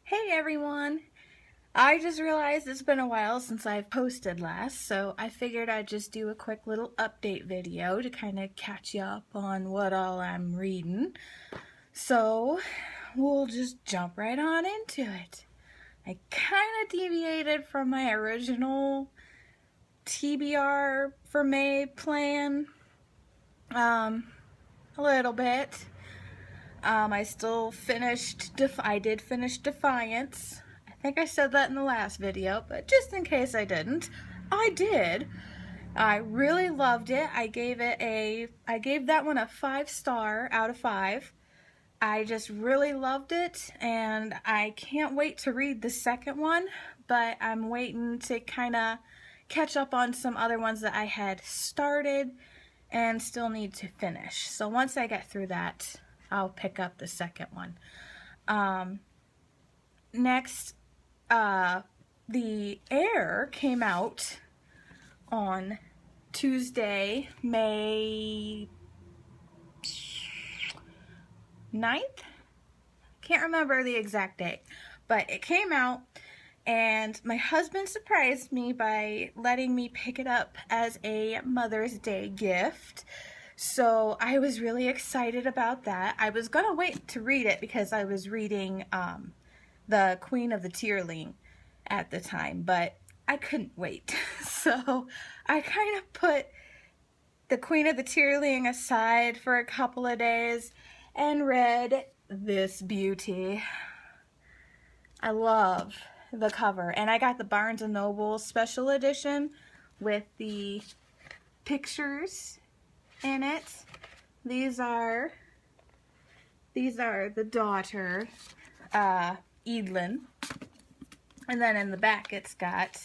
Hey everyone! I just realized it's been a while since I've posted last, so I figured I'd just do a quick little update video to kind of catch you up on what all I'm reading. So we'll just jump right on into it. I kind of deviated from my original TBR for May plan a little bit. I still finished, I did finish Defiance. I think I said that in the last video, but just in case I didn't, I did. I really loved it. I gave that one a 5-star out of 5. I just really loved it, and I can't wait to read the second one, but I'm waiting to kind of catch up on some other ones that I had started and still need to finish. So once I get through that, I'll pick up the second one. Next, The Heir came out on Tuesday, May 9th? Can't remember the exact date, but it came out, and my husband surprised me by letting me pick it up as a Mother's Day gift. So I was really excited about that. I was gonna wait to read it because I was reading the Queen of the Tierling at the time, but I couldn't wait. So I kind of put the Queen of the Tierling aside for a couple of days and read this beauty. I love the cover, and I got the Barnes & Noble special edition with the pictures in it. These are the daughter, Eadlyn, and then in the back it's got,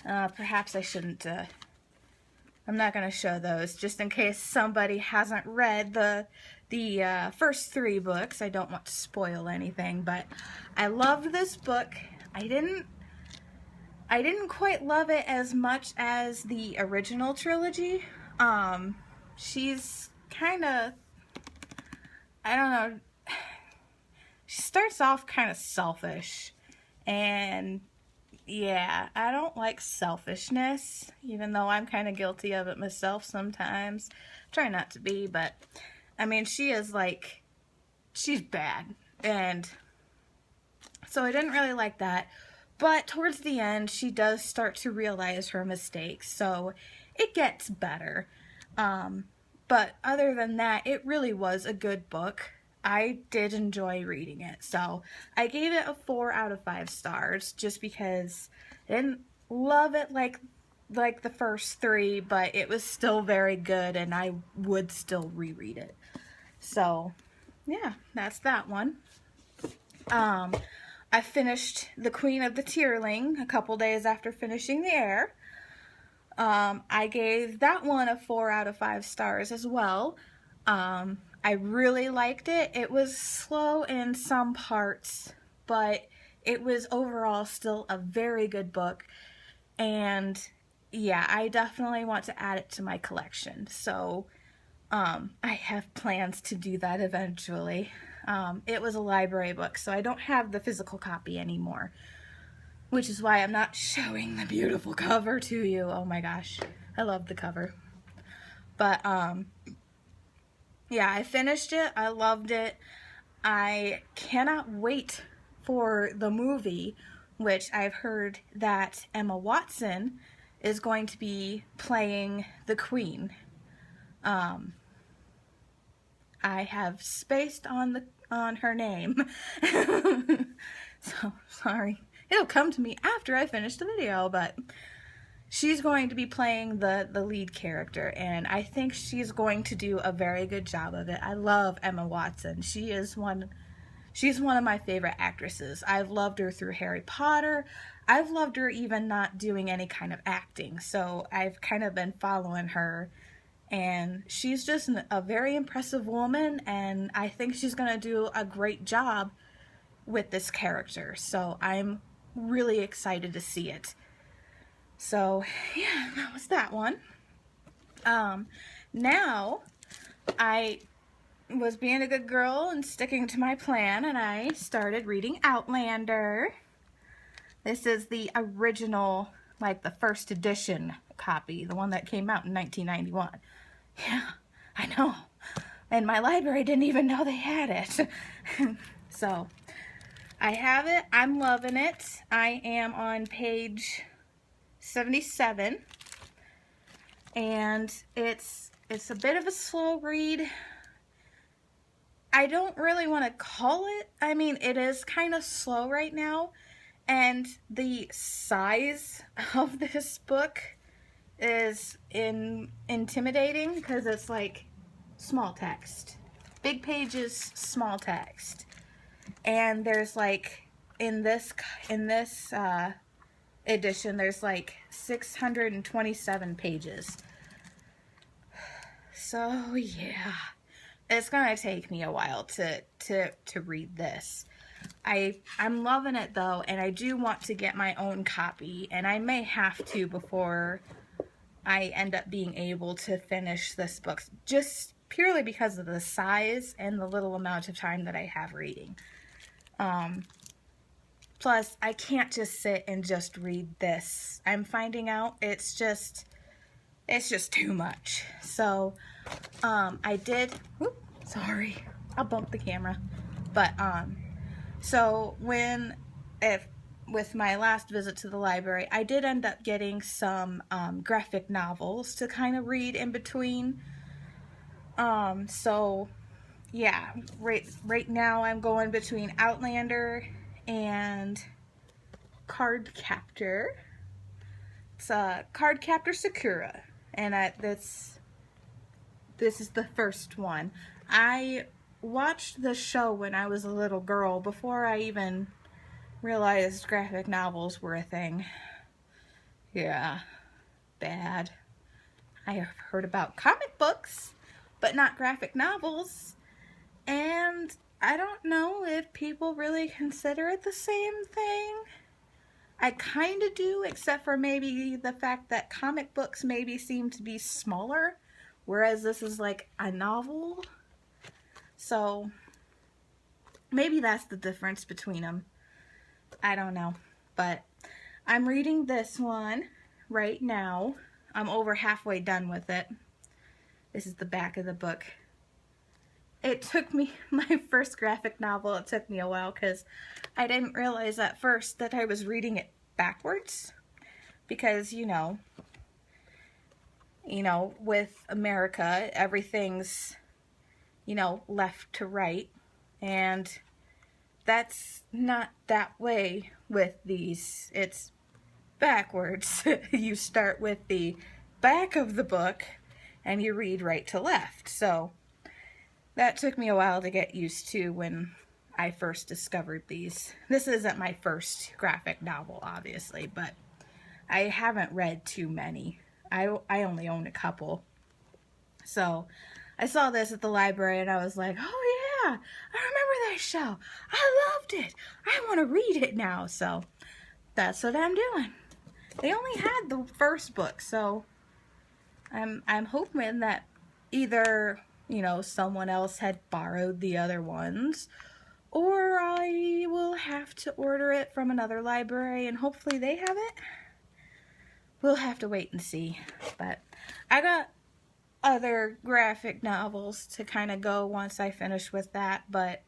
perhaps I shouldn't, I'm not going to show those just in case somebody hasn't read the first 3 books. I don't want to spoil anything, but I loved this book. I didn't quite love it as much as the original trilogy. She's kind of, I don't know, she starts off kind of selfish, and yeah, I don't like selfishness, even though I'm kind of guilty of it myself sometimes. Try not to be, but I mean, she is like, she's bad, and so I didn't really like that. But towards the end, she does start to realize her mistakes, so it gets better. But other than that, it really was a good book. I did enjoy reading it, so I gave it a 4 out of 5 stars just because I didn't love it like the first 3, but it was still very good, and I would still reread it. So yeah, that's that one. I finished The Queen of the Tierling a couple days after finishing The Heir. I gave that one a 4 out of 5 stars as well. I really liked it. It was slow in some parts, but it was overall still a very good book. And yeah, I definitely want to add it to my collection. So I have plans to do that eventually. It was a library book, so I don't have the physical copy anymore, which is why I'm not showing the beautiful cover to you. Oh my gosh, I love the cover. But yeah, I finished it. I loved it. I cannot wait for the movie, which I've heard that Emma Watson is going to be playing the Queen. I have spaced on her name. So sorry. It'll come to me after I finish the video, but she's going to be playing the lead character, and I think she's going to do a very good job of it. I love Emma Watson. She's one of my favorite actresses. I've loved her through Harry Potter. I've loved her even not doing any kind of acting. So I've kind of been following her, and she's just a very impressive woman, and I think she's going to do a great job with this character. So I'm really excited to see it. So yeah, that was that one. Now I was being a good girl and sticking to my plan, and I started reading Outlander. This is the original, like the first edition copy, the one that came out in 1991. Yeah, I know. And my library didn't even know they had it. So, I have it. I'm loving it. I am on page 77. And it's a bit of a slow read. I don't really want to call it. I mean, it is kind of slow right now. And the size of this book is intimidating because it's like small text. Big pages, small text. And there's like, in this edition, there's like 627 pages. So yeah, it's gonna take me a while to read this. I'm loving it though, and I do want to get my own copy, and I may have to before I end up being able to finish this book, just purely because of the size and the little amount of time that I have reading. Plus, I can't just sit and just read this. I'm finding out it's just too much. So, I did, whoop, sorry, I'll bump the camera. But, so with my last visit to the library, I did end up getting some, graphic novels to kind of read in between. So, yeah, right now I'm going between Outlander and Cardcaptor. It's Cardcaptor Sakura, and this is the first one. I watched the show when I was a little girl before I even realized graphic novels were a thing. Yeah, bad. I have heard about comic books, but not graphic novels. And I don't know if people really consider it the same thing. I kind of do, except for maybe the fact that comic books maybe seem to be smaller, whereas this is like a novel. So maybe that's the difference between them. I don't know. But I'm reading this one right now. I'm over halfway done with it. This is the back of the book. It took me, my first graphic novel, it took me a while because I didn't realize at first that I was reading it backwards. Because, you know, with America, everything's, left to right. And that's not that way with these. It's backwards. You start with the back of the book and you read right to left. So that took me a while to get used to when I first discovered these. This isn't my first graphic novel, obviously, but I haven't read too many. I only own a couple. So I saw this at the library and I was like, oh yeah, I remember that show. I loved it. I want to read it now. So that's what I'm doing. They only had the first book, so I'm hoping that either someone else had borrowed the other ones, or I will have to order it from another library and hopefully they have it. We'll have to wait and see. But I got other graphic novels to kind of go once I finish with that, but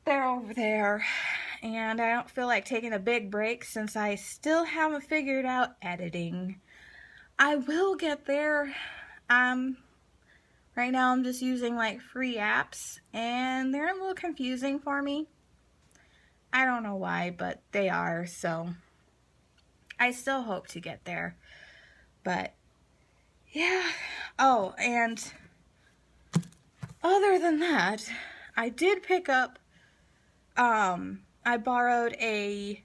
they're over there. And I don't feel like taking a big break since I still haven't figured out editing. I will get there. Right now I'm just using like free apps and they're a little confusing for me. I don't know why, but they are, so I still hope to get there. But yeah. Oh, and other than that, I did pick up, I borrowed a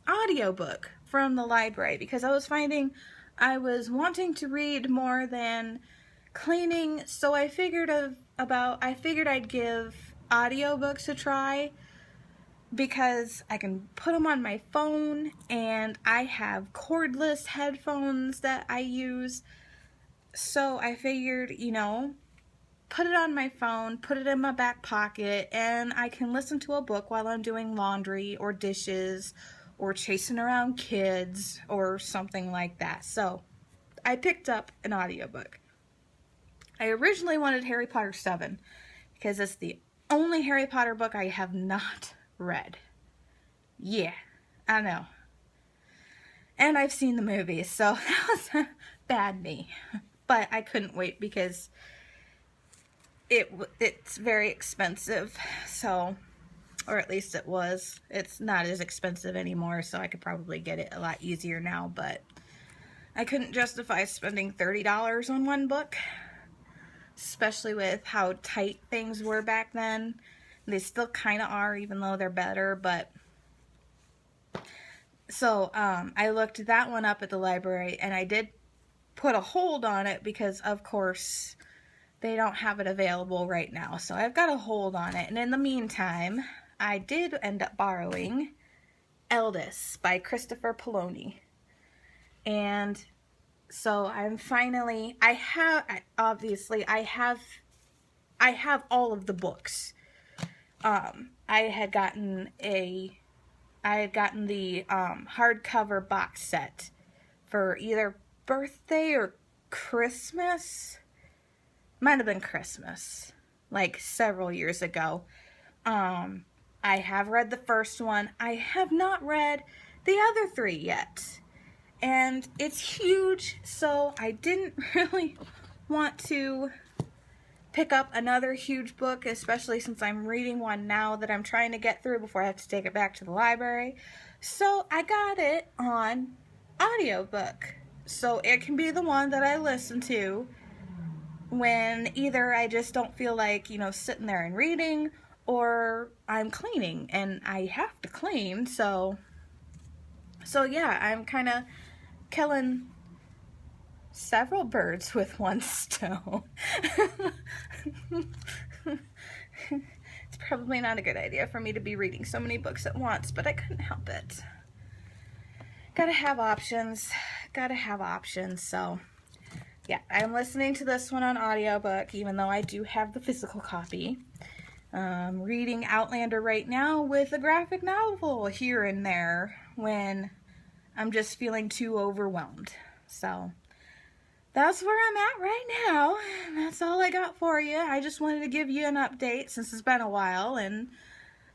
audiobook from the library because I was finding I was wanting to read more than cleaning, so I figured I'd give audiobooks a try because I can put them on my phone and I have cordless headphones that I use. So I figured, put it on my phone, put it in my back pocket, and I can listen to a book while I'm doing laundry or dishes or chasing around kids or something like that. So I picked up an audiobook. I originally wanted Harry Potter 7 because it's the only Harry Potter book I have not read. Yeah, I know. And I've seen the movies, so that was bad me. But I couldn't wait because it's very expensive, so, or at least it was. It's not as expensive anymore, so I could probably get it a lot easier now, but I couldn't justify spending $30 on one book, especially with how tight things were back then. They still kind of are, even though they're better, but so I looked that one up at the library, and I did put a hold on it because, of course, they don't have it available right now. So I've got a hold on it. And in the meantime, I did end up borrowing Eldest by Christopher Poloni. And so I'm finally, I have all of the books. I had gotten the hardcover box set for either birthday or Christmas. Might have been Christmas, like several years ago. I have read the first one. I have not read the other 3 yet. And it's huge, so I didn't really want to pick up another huge book, especially since I'm reading one now that I'm trying to get through before I have to take it back to the library. So I got it on audiobook. So it can be the one that I listen to when either I just don't feel like, sitting there and reading, or I'm cleaning and I have to clean. So yeah, I'm kind of killing several birds with one stone. It's probably not a good idea for me to be reading so many books at once, but I couldn't help it. Gotta have options. So yeah, I'm listening to this one on audiobook, even though I do have the physical copy. Reading Outlander right now with a graphic novel here and there when I'm just feeling too overwhelmed. So that's where I'm at right now. That's all I got for you. I just wanted to give you an update since it's been a while, and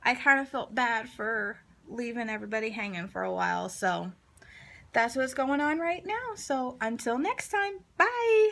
I kind of felt bad for leaving everybody hanging for a while. So that's what's going on right now. So until next time, bye!